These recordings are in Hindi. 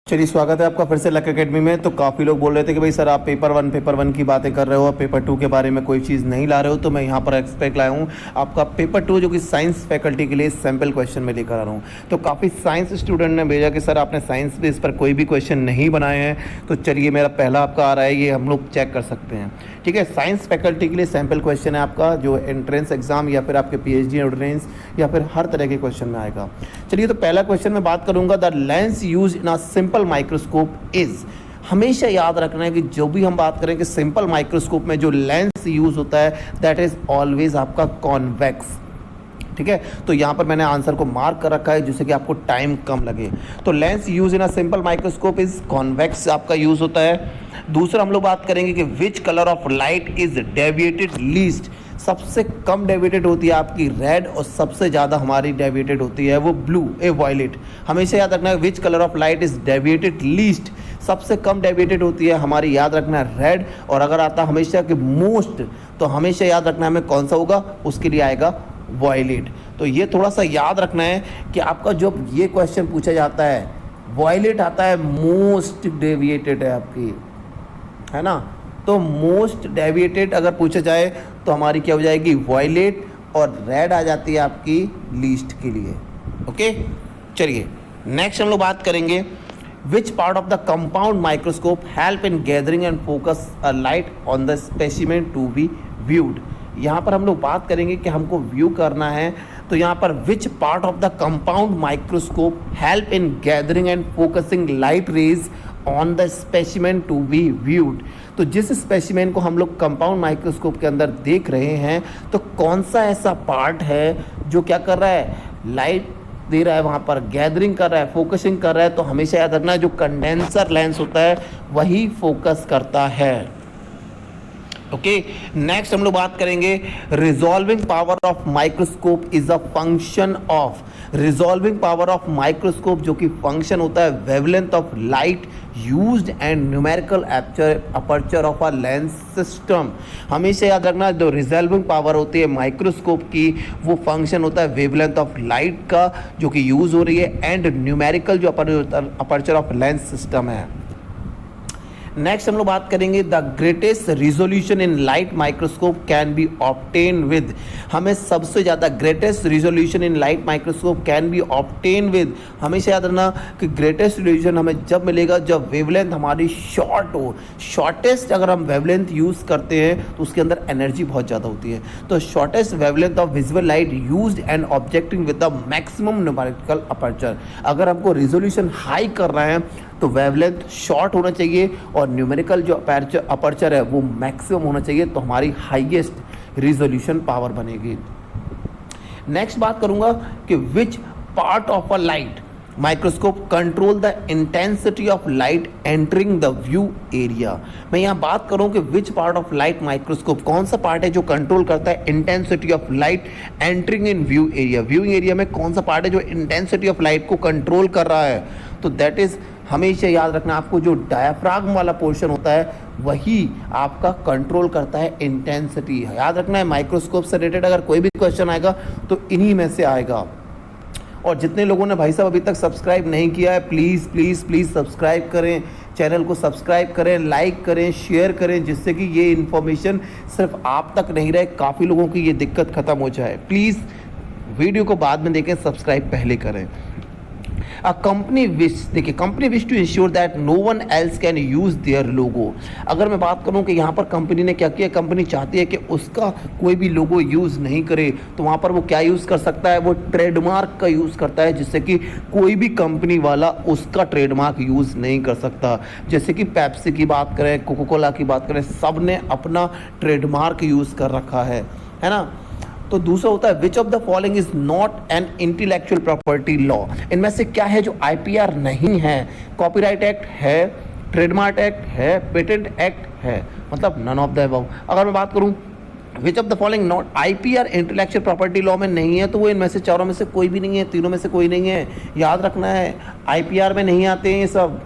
चलिए, स्वागत है आपका फिर से लक एकेडमी में। तो काफ़ी लोग बोल रहे थे कि भाई सर आप पेपर वन की बातें कर रहे हो, पेपर टू के बारे में कोई चीज़ नहीं ला रहे हो। तो मैं यहाँ पर एक्सपेक्ट लाया हूँ आपका पेपर टू, जो कि साइंस फैकल्टी के लिए सैम्पल क्वेश्चन में लेकर आ रहा हूँ। तो काफ़ी साइंस स्टूडेंट ने भेजा कि सर आपने साइंस बेस पर कोई भी क्वेश्चन नहीं बनाए हैं। तो चलिए, मेरा पहला आपका आ रहा है, ये हम लोग चेक कर सकते हैं। ठीक है, साइंस फैकल्टी के लिए सैम्पल क्वेश्चन है आपका, जो एंट्रेंस एग्जाम या फिर आपके PhD एंट्रेंस या फिर हर तरह के क्वेश्चन में आएगा। चलिए, तो पहला क्वेश्चन मैं बात करूँगा, the lens use in a simple microscope is. हमेशा याद रखना है कि जो भी हम बात करें कि सिंपल माइक्रोस्कोप में जो लेंस यूज होता है दैट इज ऑलवेज आपका कॉन्वेक्स। ठीक है, तो यहाँ पर मैंने आंसर को मार्क कर रखा है जिससे कि आपको टाइम कम लगे। तो lens use in a simple microscope is convex आपका यूज होता है। दूसरा हम लोग बात करेंगे कि which colour of light is deviated least. सबसे कम डेविएटेड होती है आपकी रेड और सबसे ज़्यादा हमारी डेविएटेड होती है वो ब्लू वायलेट। हमेशा याद रखना है which colour of light is deviated least. सबसे कम डेविएटेड होती है हमारी, याद रखना है रेड। और अगर आता हमेशा कि मोस्ट, तो हमेशा याद रखना है हमें कौन सा होगा, उसके लिए आएगा वायलेट। तो ये थोड़ा सा याद रखना है कि आपका जब ये क्वेश्चन पूछा जाता है वायलेट आता है मोस्ट डेविएटेड है आपकी, है ना। तो मोस्ट डेविएटेड अगर पूछा जाए तो हमारी क्या हो जाएगी, वायलेट, और रेड आ जाती है आपकी लीस्ट के लिए। ओके, चलिए नेक्स्ट हम लोग बात करेंगे, which part of the compound microscope help in gathering and focus a light on the specimen to be viewed. यहाँ पर हम लोग बात करेंगे कि हमको व्यू करना है, तो यहाँ पर which part of the compound microscope help in gathering and focusing light rays on the specimen to be viewed. तो जिस स्पेसिमेन को हम लोग कंपाउंड माइक्रोस्कोप के अंदर देख रहे हैं, तो कौन सा ऐसा पार्ट है जो क्या कर रहा है, लाइट दे रहा है, वहाँ पर गैदरिंग कर रहा है, फोकसिंग कर रहा है। तो हमेशा याद रखना है जो कंडेंसर लेंस होता है वही फोकस करता है। ओके, नेक्स्ट हम लोग बात करेंगे, resolving power of microscope is a function of. Resolving power of microscope जो कि फंक्शन होता है wavelength of light used and numerical aperture of a lens system. हमेशा याद रखना जो रिजॉल्विंग पावर होती है माइक्रोस्कोप की, वो फंक्शन होता है वेवलेंथ ऑफ लाइट का जो कि यूज हो रही है, एंड न्यूमेरिकल जो अपर्चर ऑफ लेंस सिस्टम है। नेक्स्ट हम लोग बात करेंगे, the greatest resolution in light microscope can be obtain with. हमें सबसे ज़्यादा greatest resolution in light microscope can be obtain with. हमेशा याद रखना कि ग्रेटेस्ट रिजोल्यूशन हमें जब मिलेगा जब वेवलेंथ हमारी शॉर्ट हो। शॉर्टेस्ट अगर हम वेवलेंथ यूज़ करते हैं तो उसके अंदर एनर्जी बहुत ज़्यादा होती है। तो shortest wavelength of visual light used and objecting with the maximum numerical aperture. अगर हमको रिजोल्यूशन हाई करना है तो वेवलेंथ शॉर्ट होना चाहिए और न्यूमेरिकल जो अपर्चर है वो मैक्सिमम होना चाहिए, तो हमारी हाईएस्ट रिजोल्यूशन पावर बनेगी। नेक्स्ट बात करूंगा कि विच part of a light microscope control the intensity of light entering the view area. मैं यहाँ बात करूँ कि विच पार्ट ऑफ लाइट माइक्रोस्कोप, कौन सा पार्ट है जो कंट्रोल करता है intensity of light entering in view area. View area में कौन सा पार्ट है जो इंटेंसिटी ऑफ लाइट को कंट्रोल कर रहा है, तो दैट इज, हमेशा याद रखना आपको जो डायाफ्राम वाला पोर्शन होता है वही आपका कंट्रोल करता है इंटेंसिटी। याद रखना है माइक्रोस्कोप से रिलेटेड अगर कोई भी क्वेश्चन आएगा तो इन्हीं में से आएगा। और जितने लोगों ने भाई साहब अभी तक सब्सक्राइब नहीं किया है, प्लीज़ प्लीज़ प्लीज़ सब्सक्राइब करें, चैनल को सब्सक्राइब करें, लाइक करें, शेयर करें, जिससे कि ये इन्फॉर्मेशन सिर्फ आप तक नहीं रहे, काफ़ी लोगों की ये दिक्कत ख़त्म हो जाए। प्लीज़ वीडियो को बाद में देखें, सब्सक्राइब पहले करें। A company wish, देखिए, company wish to ensure that no one else can use their logo. अगर मैं बात करूं कि यहाँ पर कंपनी ने क्या किया, कंपनी चाहती है कि उसका कोई भी लोगो यूज़ नहीं करे, तो वहाँ पर वो क्या यूज़ कर सकता है, वो ट्रेडमार्क का यूज़ करता है, जिससे कि कोई भी कंपनी वाला उसका ट्रेडमार्क यूज़ नहीं कर सकता। जैसे कि पेप्सी की बात करें, कोको कोला की बात करें, सब ने अपना ट्रेडमार्क यूज़ कर रखा है ना। तो दूसरा होता है विच of the following is not an intellectual property law. इनमें से क्या है जो IPR नहीं है, कॉपीराइट एक्ट है, ट्रेडमार्क एक्ट है, पेटेंट एक्ट है, मतलब नन ऑफ द अबव। अगर मैं बात करूं विच of the following not IPR intellectual property law में नहीं है, तो वो इनमें से चारों में से कोई भी नहीं है, तीनों में से कोई नहीं है। याद रखना है IPR में नहीं आते हैं ये सब।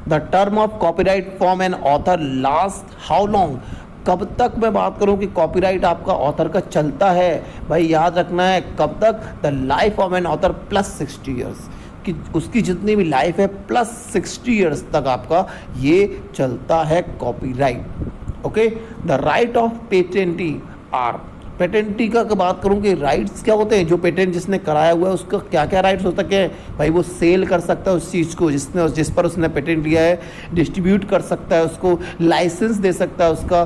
The term of copyright form an author last how long. कब तक मैं बात करूं कि कॉपीराइट आपका ऑथर का चलता है, भाई याद रखना है कब तक, the life of an author plus 60 years. कि उसकी जितनी भी लाइफ है प्लस 60 ईयर्स तक आपका ये चलता है copyright. Okay, the right of patentee are, patentee का बात करूं कि राइट्स क्या होते हैं, जो पेटेंट जिसने कराया हुआ है उसका क्या क्या राइट्स हो सकते हैं भाई, वो सेल कर सकता है उस चीज़ को जिस पर उसने पेटेंट लिया है, डिस्ट्रीब्यूट कर सकता है उसको, लाइसेंस दे सकता है उसका,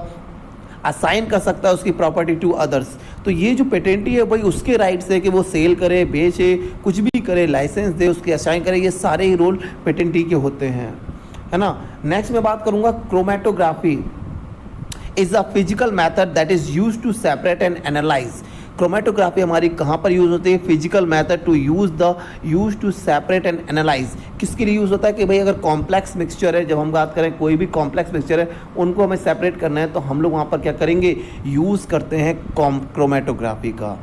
असाइन कर सकता है उसकी प्रॉपर्टी टू अदर्स। तो ये जो पेटेंटी है भाई उसके राइट्स है कि वो सेल करे, बेचे, कुछ भी करे, लाइसेंस दे, उसके असाइन करे, ये सारे ही रोल पेटेंटी के होते हैं, है ना। नेक्स्ट मैं बात करूँगा chromatography is a physical method that is use to separate and analyse. Chromatography हमारी कहाँ पर यूज़ होती है, physical method to use to separate and analyse. किसके लिए यूज़ होता है कि भाई अगर कॉम्प्लेक्स मिक्सचर है, जब हम बात करें कोई भी कॉम्प्लेक्स मिक्सचर है उनको हमें सेपरेट करना है तो हम लोग वहाँ पर क्या करेंगे, यूज़ करते हैं क्रोमेटोग्राफी का।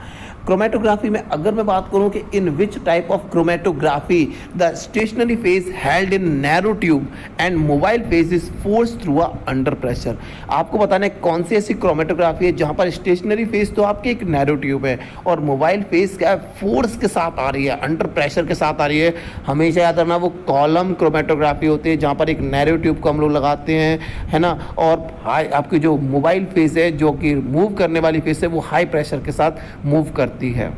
क्रोमेटोग्राफी में अगर मैं बात करूं कि in which type of chromatography the stationary phase held in narrow tube and mobile phase is force through a under pressure. आपको बताना है कौन सी ऐसी क्रोमेटोग्राफी है जहां पर स्टेशनरी फेज तो आपकी एक नैरो ट्यूब है और मोबाइल फेज क्या है, फोर्स के साथ आ रही है, अंडर प्रेशर के साथ आ रही है। हमेशा याद रखना वो कॉलम क्रोमेटोग्राफी होती है जहाँ पर एक नैरो ट्यूब को हम लोग लगाते हैं, है ना, और हाई आपकी जो मोबाइल फेज है जो कि मूव करने वाली फेज है वो हाई प्रेशर के साथ मूव करती है।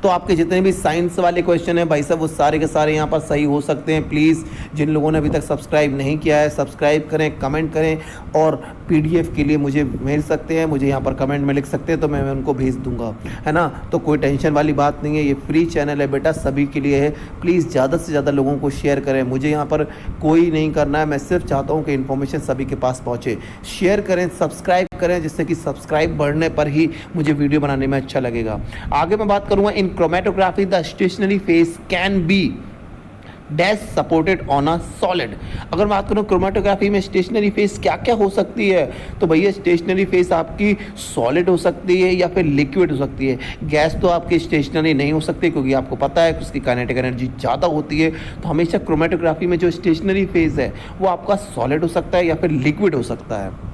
तो आपके जितने भी साइंस वाले क्वेश्चन हैं भाई साहब वो सारे के सारे यहाँ पर सही हो सकते हैं। प्लीज़ जिन लोगों ने अभी तक सब्सक्राइब नहीं किया है सब्सक्राइब करें, कमेंट करें और पीडीएफ के लिए मुझे मिल सकते हैं, मुझे यहाँ पर कमेंट में लिख सकते हैं तो मैं उनको भेज दूंगा, है ना। तो कोई टेंशन वाली बात नहीं है, ये फ्री चैनल है बेटा, सभी के लिए है। प्लीज़ ज़्यादा से ज़्यादा लोगों को शेयर करें, मुझे यहाँ पर कोई नहीं करना है, मैं सिर्फ चाहता हूँ कि इन्फॉर्मेशन सभी के पास पहुँचे। शेयर करें, सब्सक्राइब करें, जिससे कि सब्सक्राइब बढ़ने पर ही मुझे वीडियो बनाने में अच्छा लगेगा। आगे मैं बात करूँगा in chromatography the stationary phase can be dash supported on a solid. अगर बात करूँ क्रोमेटोग्राफी में स्टेशनरी फेस क्या क्या हो सकती है, तो भैया स्टेशनरी फेस आपकी सॉलिड हो सकती है या फिर लिक्विड हो सकती है। गैस तो आपकी स्टेशनरी नहीं हो सकती क्योंकि आपको पता है कि उसकी काइनेटिक एनर्जी ज़्यादा होती है। तो हमेशा क्रोमेटोग्राफी में जो स्टेशनरी फेस है वो आपका सॉलिड हो सकता है या फिर लिक्विड हो सकता है।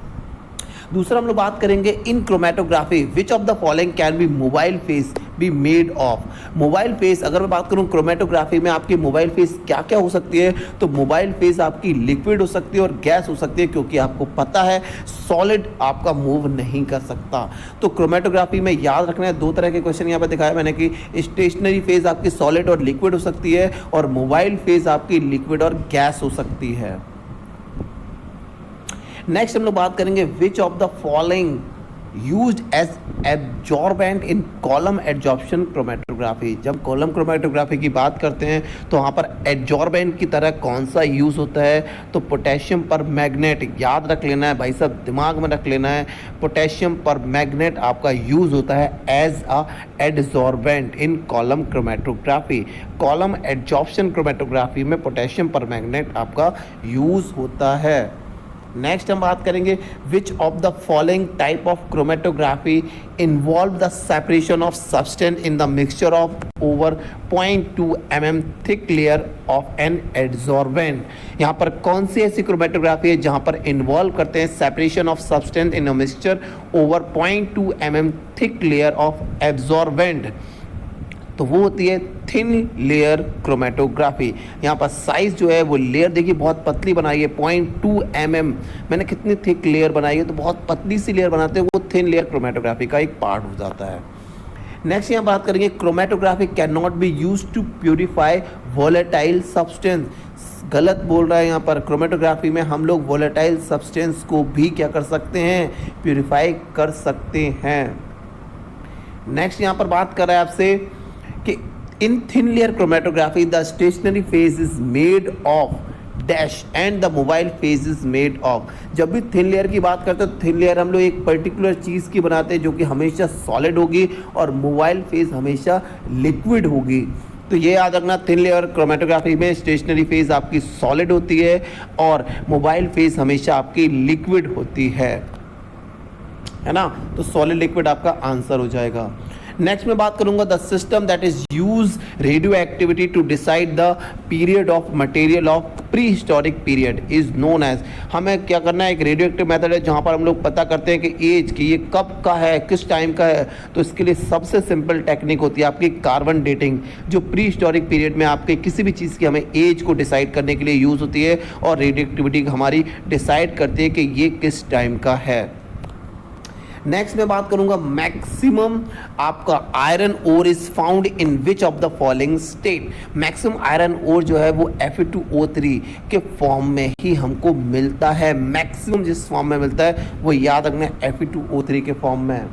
दूसरा हम लोग बात करेंगे in chromatography which of the following can be mobile phase be made of. Mobile phase अगर मैं बात करूं क्रोमेटोग्राफी में आपकी मोबाइल फेस क्या क्या हो सकती है, तो मोबाइल फेस आपकी लिक्विड हो सकती है और गैस हो सकती है क्योंकि आपको पता है सॉलिड आपका मूव नहीं कर सकता। तो क्रोमेटोग्राफी में याद रखना है दो तरह के क्वेश्चन यहाँ पर दिखाया मैंने कि स्टेशनरी फेज आपकी सॉलिड और लिक्विड हो सकती है और मोबाइल फेज आपकी लिक्विड और गैस हो सकती है। नेक्स्ट हम लोग बात करेंगे which of the following used as absorbent in column adsorption chromatography. जब कॉलम क्रोमेटोग्राफी की बात करते हैं तो वहाँ पर एब्जॉर्बेंट की तरह कौन सा यूज़ होता है, तो पोटेशियम पर मैग्नेट। याद रख लेना है भाई साहब, दिमाग में रख लेना है, पोटेशियम पर मैग्नेट आपका यूज़ होता है as a adsorbent in column chromatography. Column adsorption chromatography में पोटेशियम पर मैग्नेट आपका यूज़ होता है। नेक्स्ट हम बात करेंगे which of the following type of chromatography involve the separation of substance in the mixture of over 0.2 mm thick layer of an adsorbent. यहाँ पर कौन सी ऐसी क्रोमेटोग्राफी है जहाँ पर इन्वॉल्व करते हैं separation of substance in a mixture over 0.2 mm thick layer of absorbent, तो वो होती है थिन लेयर क्रोमेटोग्राफी। यहाँ पर साइज़ जो है वो लेयर देखिए बहुत पतली बनाई है 0.2 mm। मैंने कितनी थिक लेयर बनाई है, तो बहुत पतली सी लेयर बनाते हैं, वो थिन लेयर क्रोमेटोग्राफी का एक पार्ट हो जाता है। नेक्स्ट यहाँ बात करेंगे chromatography can not be use to purify volatile substance. गलत बोल रहा है यहाँ पर, क्रोमेटोग्राफी में हम लोग वोलेटाइल सब्सटेंस को भी क्या कर सकते हैं, प्योरीफाई कर सकते हैं। नेक्स्ट यहाँ पर बात कर रहा है आपसे कि in thin layer chromatography the stationary phase is made of dash and the mobile phase is made of. जब भी थिन लेयर की बात करते हैं तो थिन लेयर हम लोग एक पर्टिकुलर चीज़ की बनाते हैं जो कि हमेशा सॉलिड होगी और मोबाइल फेज हमेशा लिक्विड होगी। तो ये याद रखना, थिन लेयर क्रोमेटोग्राफी में स्टेशनरी फेज आपकी सॉलिड होती है और मोबाइल फेज हमेशा आपकी लिक्विड होती है ना। तो सॉलिड लिक्विड आपका आंसर हो जाएगा। नेक्स्ट मैं बात करूंगा the system that is use radioactivity to decide the period of material of prehistoric period is known as. हमें क्या करना है, एक रेडियो एक्टिव मेथड है जहां पर हम लोग पता करते हैं कि एज की ये कब का है, किस टाइम का है। तो इसके लिए सबसे सिंपल टेक्निक होती है आपकी कार्बन डेटिंग, जो प्री हिस्टोरिक पीरियड में आपके किसी भी चीज़ की हमें एज को डिसाइड करने के लिए यूज़ होती है और रेडियो एक्टिविटी हमारी डिसाइड करती है कि ये किस टाइम का है। नेक्स्ट मैं बात करूंगा मैक्सिमम आपका iron ore is found in which of the following state. Maximum iron ore जो है वो Fe2O3 के फॉर्म में ही हमको मिलता है। मैक्सिमम जिस फॉर्म में मिलता है वो याद रखना है Fe2O3 के फॉर्म में।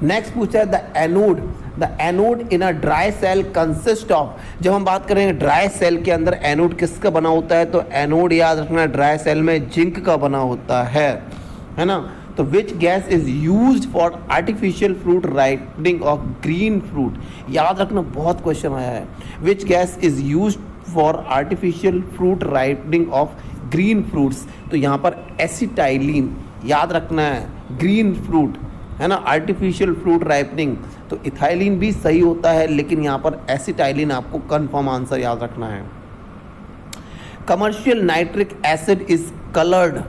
नेक्स्ट पूछा है the anode in a dry cell consist of. जब हम बात करेंगे ड्राई सेल के अंदर एनोड किसका बना होता है, तो एनोड याद रखना ड्राई सेल में जिंक का बना होता है ना। तो which gas is used for artificial fruit ripening of green fruit. याद रखना, बहुत क्वेश्चन आया है। Which gas is used for artificial fruit ripening of green fruits. तो यहाँ पर एसिटाइलिन याद रखना है, ग्रीन फ्रूट है ना, आर्टिफिशियल फ्रूट राइपनिंग। तो इथाइलिन भी सही होता है, लेकिन यहाँ पर एसिटाइलिन आपको कंफर्म आंसर याद रखना है। Commercial nitric acid is coloured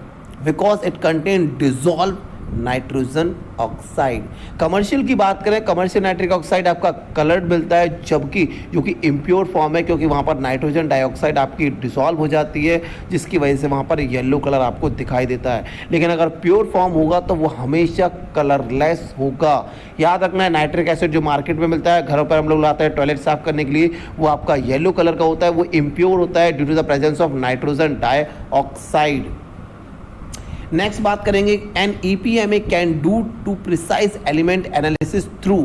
because it contain dissolve nitrogen oxide. Commercial की बात करें, कमर्शियल नाइट्रिक ऑक्साइड आपका कलर्ड मिलता है, जबकि जो कि इम्प्योर फॉर्म है, क्योंकि वहाँ पर नाइट्रोजन डाइऑक्साइड आपकी डिसॉल्व हो जाती है, जिसकी वजह से वहाँ पर येलो कलर आपको दिखाई देता है। लेकिन अगर प्योर फॉर्म होगा तो वो हमेशा कलरलेस होगा। याद रखना है, नाइट्रिक एसिड जो मार्केट में मिलता है, घरों पर हम लोग लाते हैं टॉयलेट साफ करने के लिए, वो आपका येलो कलर का होता है, वो इम्प्योर होता है due to the presence of nitrogen dioxide. Next बात करेंगे an EPMA can do to precise element analysis through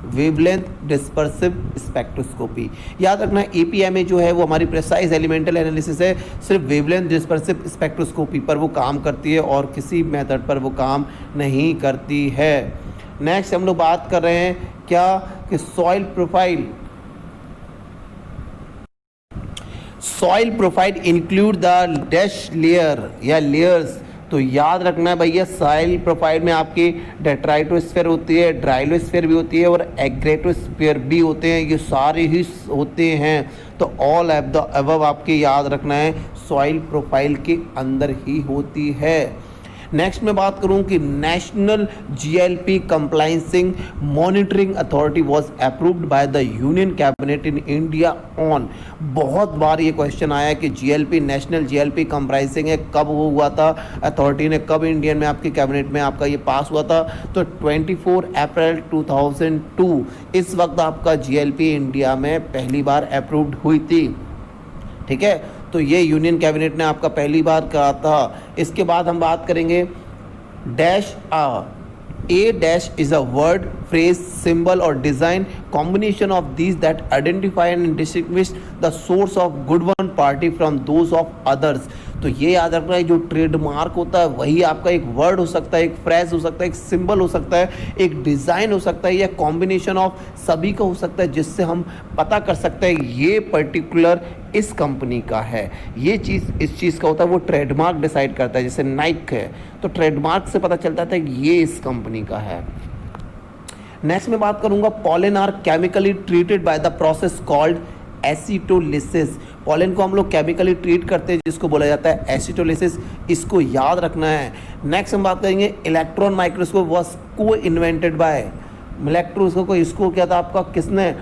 wavelength dispersive spectroscopy. याद रखना EPMA जो है वो हमारी प्रिसाइज एलिमेंटल एनालिसिस है, सिर्फ वेवलेंथ डिस्पर्सिव स्पेक्ट्रोस्कोपी पर वो काम करती है और किसी मेथड पर वो काम नहीं करती है। नेक्स्ट हम लोग बात कर रहे हैं क्या कि soil profile include the dash layer या लेयर्स। तो याद रखना है भैया, सॉइल प्रोफाइल में आपकी डेट्राइटोस्फीयर होती है, ड्राइलोस्फीयर भी होती है और एग्रेटोस्फीयर भी होते हैं, ये सारे ही होते हैं। तो ऑल ऑफ द अबव आपके याद रखना है सॉइल प्रोफाइल के अंदर ही होती है। नेक्स्ट मैं बात करूं कि national GLP compliance monitoring authority was approved by the union cabinet in India on. बहुत बार ये क्वेश्चन आया है कि GLP नेशनल GLP कंप्राइसिंग है, कब वो हुआ था, अथॉरिटी ने कब इंडियन में आपके कैबिनेट में आपका ये पास हुआ था, तो 24 अप्रैल 2002 इस वक्त आपका GLP इंडिया में पहली अप्रूव्ड अप्रूव्ड हुई थी। ठीक है, तो ये यूनियन कैबिनेट ने आपका पहली बार कहा था। इसके बाद हम बात करेंगे dash A dash is a word, phrase, symbol or design combination of these that identify and distinguish the source of good one party from those of others। तो ये याद रखना है, जो ट्रेडमार्क होता है वही आपका एक वर्ड हो सकता है, एक फ्रेज हो सकता है, एक सिंबल हो सकता है, एक डिज़ाइन हो सकता है, या कॉम्बिनेशन ऑफ सभी का हो सकता है, जिससे हम पता कर सकते हैं ये पर्टिकुलर इस कंपनी का है। ये चीज़ इस चीज़ का होता है, वो ट्रेडमार्क डिसाइड करता है। जैसे नाइक है तो ट्रेडमार्क से पता चलता है कि ये इस कंपनी का है। नेक्स्ट मैं बात करूंगा pollen are chemically treated by the process called acetolysis. Pollen को हम लोग केमिकली ट्रीट करते हैं जिसको बोला जाता है एसिटोलिसिस, इसको याद रखना है। नेक्स्ट हम बात करेंगे इलेक्ट्रॉन माइक्रोस्कोप वाज को इन्वेंटेड बाय इलेक्ट्रोस्कोप, इसको क्या था आपका, किसने,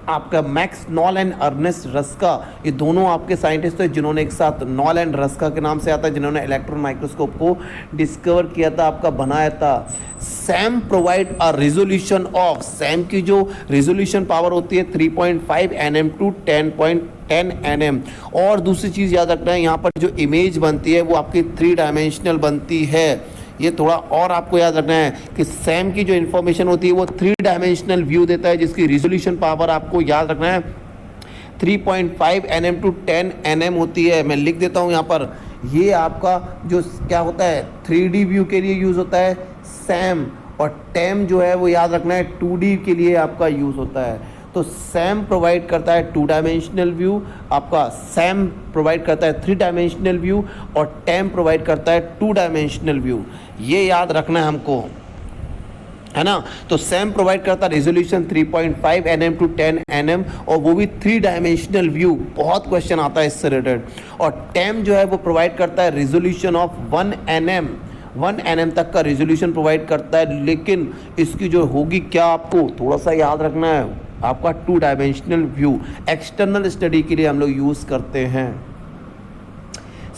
आपका Max Knoll and Ernst Ruska. ये दोनों आपके साइंटिस्ट थे जिन्होंने एक साथ, नॉल एंड रस्का के नाम से आता है, जिन्होंने इलेक्ट्रॉन माइक्रोस्कोप को डिस्कवर किया था, आपका बनाया था। Sam provide a resolution of, Sam की जो रेजोल्यूशन पावर होती है 3.5 nm टू 10.10 nm। और दूसरी चीज़ याद रखना है, यहाँ पर जो इमेज बनती है वो आपकी 3 डायमेंशनल बनती है। ये थोड़ा और आपको याद रखना है कि सैम की जो इन्फॉर्मेशन होती है वो 3 डायमेंशनल व्यू देता है, जिसकी रिजोल्यूशन पावर आपको याद रखना है 3.5 nm टू 10 nm होती है। मैं लिख देता हूँ यहाँ पर, ये आपका जो क्या होता है 3D व्यू के लिए यूज़ होता है सैम, और टैम जो है वो याद रखना है 2D के लिए आपका यूज़ होता है। तो सैम प्रोवाइड करता है 2 डायमेंशनल व्यू, आपका सैम प्रोवाइड करता है 3 डायमेंशनल व्यू, और टैम प्रोवाइड करता है 2 डायमेंशनल व्यू। ये याद रखना है हमको। है ना। तो सैम प्रोवाइड करता है रेजोल्यूशन 3.5 nm टू 10 nm और वो भी 3 डायमेंशनल व्यू, बहुत क्वेश्चन आता है इससे रिलेटेड। और टैम जो है वो प्रोवाइड करता है रेजोल्यूशन ऑफ 1 nm तक का रेजोल्यूशन प्रोवाइड करता है, लेकिन इसकी जो होगी क्या आपको थोड़ा सा याद रखना है, आपका 2 डायमेंशनल व्यू एक्सटर्नल स्टडी के लिए हम लोग यूज़ करते हैं।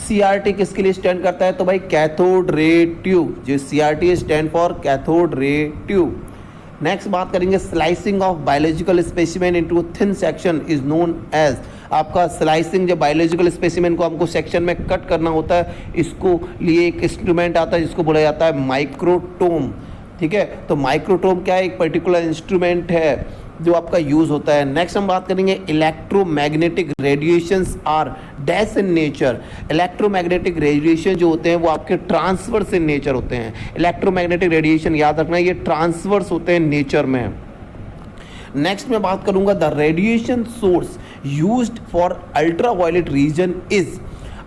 CRT किसके लिए स्टैंड करता है, तो भाई कैथोड रे ट्यूब, जो CRT stand for cathode ray tube. Next बात करेंगे slicing of biological specimen into thin section is known as, आपका स्लाइसिंग जब बायोलॉजिकल स्पेसिमेन को हमको सेक्शन में कट करना होता है, इसको लिए एक इंस्ट्रूमेंट आता है जिसको बोला जाता है माइक्रोटोम। ठीक है, तो माइक्रोटोम क्या है, एक पर्टिकुलर इंस्ट्रूमेंट है जो आपका यूज़ होता है। नेक्स्ट हम बात करेंगे electromagnetic radiations are dash in nature. Electromagnetic radiation जो होते हैं वो आपके ट्रांसवर्स इन नेचर होते हैं। इलेक्ट्रोमैग्नेटिक रेडिएशन याद रखना, ये ट्रांसवर्स होते हैं नेचर में। नेक्स्ट मैं बात करूंगा the radiation source used for ultraviolet region is,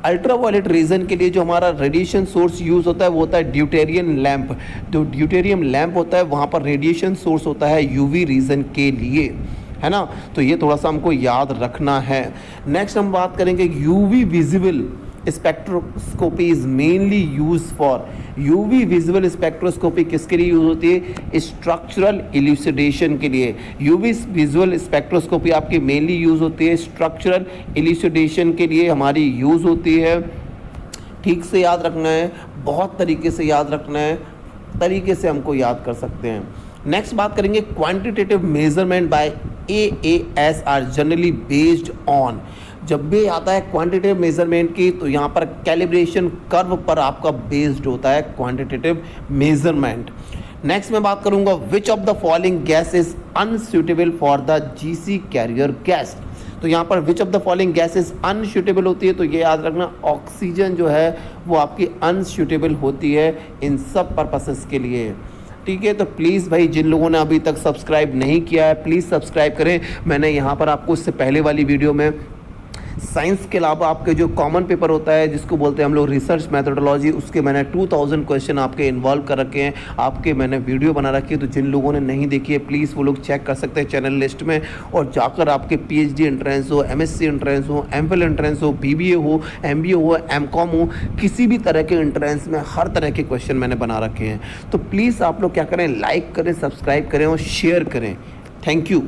ultraviolet region के लिए जो हमारा रेडिएशन सोर्स यूज़ होता है वो होता है ड्यूटेरियम लैंप। जो ड्यूटेरियम लैंप होता है वहाँ पर रेडिएशन सोर्स होता है यूवी रीजन के लिए, है ना। तो ये थोड़ा सा हमको याद रखना है। नेक्स्ट हम बात करेंगे UV visible spectroscopy is mainly use for, UV visual spectroscopy किसके लिए यूज होती है, स्ट्रक्चरल इल्यूसिडेशन के लिए। यूवी विजुअल स्पेक्ट्रोस्कोपी आपकी मेनली यूज होती है स्ट्रक्चरल इल्यूसिडेशन के लिए हमारी यूज होती है। ठीक से याद रखना है, बहुत तरीके से याद रखना है, तरीके से हमको याद कर सकते हैं। नेक्स्ट बात करेंगे quantitative measurement by AAS are generally based on, जब भी आता है क्वांटिटेटिव मेजरमेंट की तो यहाँ पर कैलिब्रेशन कर्व पर आपका बेस्ड होता है क्वांटिटेटिव मेजरमेंट। नेक्स्ट मैं बात करूंगा which of the following gas is unsuitable for the GC carrier gas. तो यहाँ पर which of the following gases unsuitable होती है, तो ये याद रखना ऑक्सीजन जो है वो आपकी अनसूटेबल होती है इन सब पर्पसेस के लिए। ठीक है, तो प्लीज़ भाई जिन लोगों ने अभी तक सब्सक्राइब नहीं किया है प्लीज़ सब्सक्राइब करें। मैंने यहाँ पर आपको इससे पहले वाली वीडियो में साइंस के अलावा आपके जो कॉमन पेपर होता है जिसको बोलते हैं हम लोग रिसर्च मेथोडोलॉजी, उसके मैंने 2000 क्वेश्चन आपके इन्वॉल्व कर रखे हैं, आपके मैंने वीडियो बना रखी है। तो जिन लोगों ने नहीं देखी है प्लीज़ वो लोग चेक कर सकते हैं चैनल लिस्ट में, और जाकर आपके PhD एंट्रेंस हो, MSc एंट्रेंस हो, MPhil एंट्रेंस हो, BBA हो, MBA हो, MCOM हो, किसी भी तरह के एंट्रेंस में हर तरह के क्वेश्चन मैंने बना रखे हैं। तो प्लीज़ आप लोग क्या करें, लाइक करें, सब्सक्राइब करें और शेयर करें। Thank you.